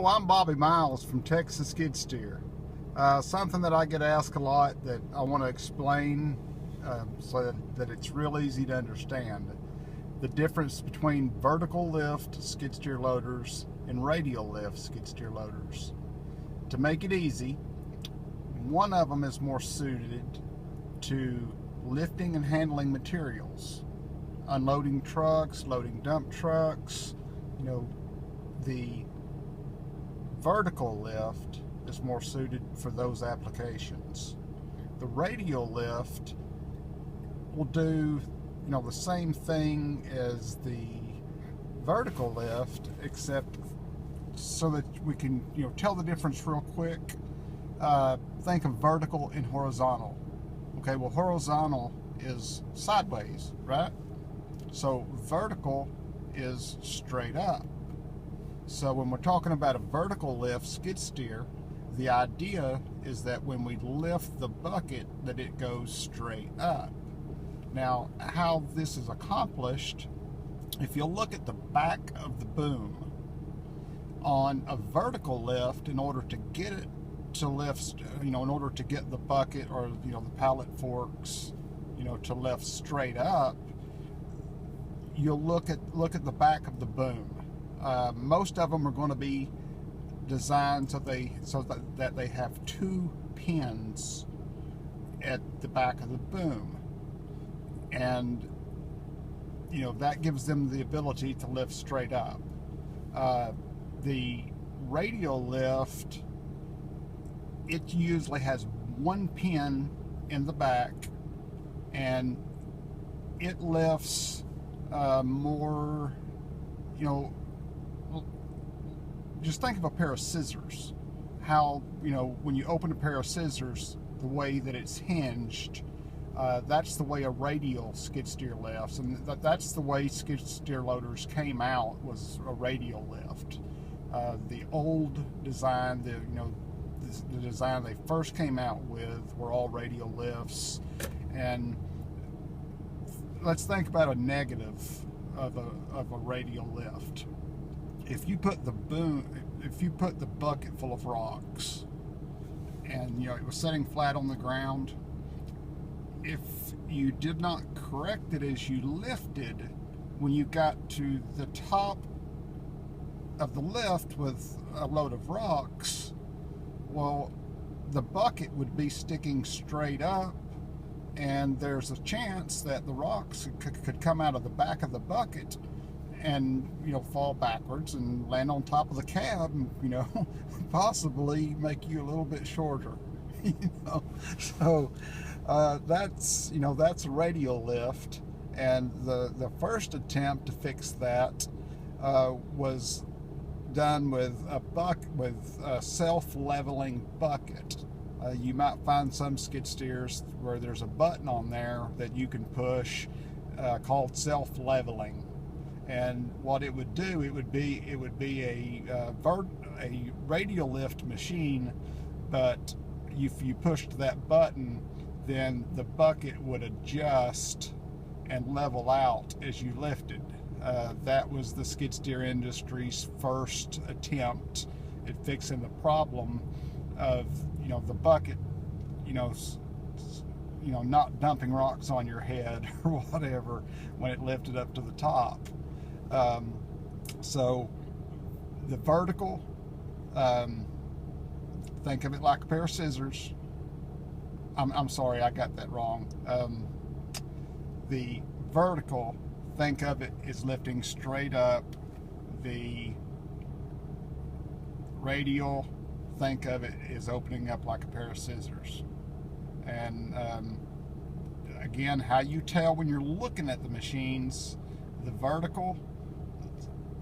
Oh, I'm Bobby Miles from Texas Skid Steer. Something that I get asked a lot that I want to explain so that it's real easy to understand. The difference between vertical lift skid steer loaders and radial lift skid steer loaders. To make it easy, one of them is more suited to lifting and handling materials, unloading trucks, loading dump trucks. The vertical lift is more suited for those applications. The radial lift will do the same thing as the vertical lift, except so that we can tell the difference real quick. Think of vertical and horizontal. Okay, well, horizontal is sideways, right? So vertical is straight up. So when we're talking about a vertical lift skid steer, the idea is that when we lift the bucket, that it goes straight up. Now, how this is accomplished, if you look at the back of the boom on a vertical lift, in order to get it to lift, in order to get the bucket or the pallet forks, to lift straight up, you'll look at the back of the boom. Most of them are going to be designed so that they have two pins at the back of the boom, and that gives them the ability to lift straight up. The radial lift, it usually has one pin in the back, and it lifts more. Just think of a pair of scissors. How, when you open a pair of scissors, the way that it's hinged, that's the way a radial skid steer lifts, and that's the way skid steer loaders came out, was a radial lift. The old design, the design they first came out with, were all radial lifts. And let's think about a negative of a radial lift. If you put the bucket full of rocks, and it was sitting flat on the ground, if you did not correct it as you lifted, when you got to the top of the lift with a load of rocks, well, the bucket would be sticking straight up, and there's a chance that the rocks could come out of the back of the bucket and fall backwards and land on top of the cab, and possibly make you a little bit shorter. So that's a radial lift. And the first attempt to fix that was done with a self-leveling bucket. You might find some skid steers where there's a button on there that you can push, called self-leveling. And what it would do, it would be a radial lift machine, but if you pushed that button, then the bucket would adjust and level out as you lifted. That was the skid steer industry's first attempt at fixing the problem of the bucket, not dumping rocks on your head or whatever when it lifted up to the top. So the vertical, think of it like a pair of scissors. I'm sorry, I got that wrong. The vertical, think of it as lifting straight up. The radial, think of it as opening up like a pair of scissors. And again, how you tell when you're looking at the machines, the vertical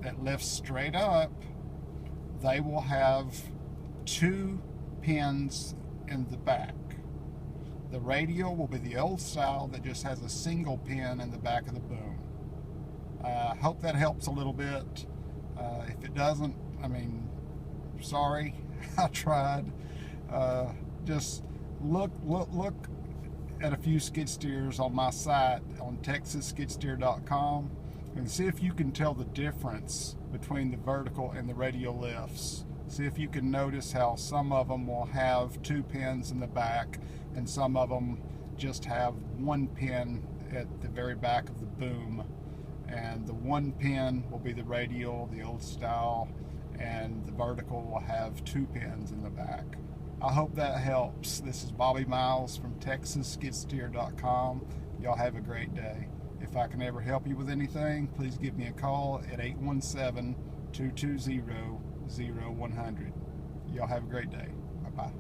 that lifts straight up, they will have two pins in the back. The radial will be the old style that just has a single pin in the back of the boom. I hope that helps a little bit. If it doesn't, sorry, I tried. Just look at a few skid steers on my site on texasskidsteer.com and see if you can tell the difference between the vertical and the radial lifts. See if you can notice how some of them will have 2 pins in the back and some of them just have 1 pin at the very back of the boom. And the 1 pin will be the radial, the old style, and the vertical will have 2 pins in the back. I hope that helps. This is Bobby Miles from TexasSkidSteer.com. Y'all have a great day. If I can ever help you with anything, please give me a call at 817-220-0100. Y'all have a great day. Bye-bye.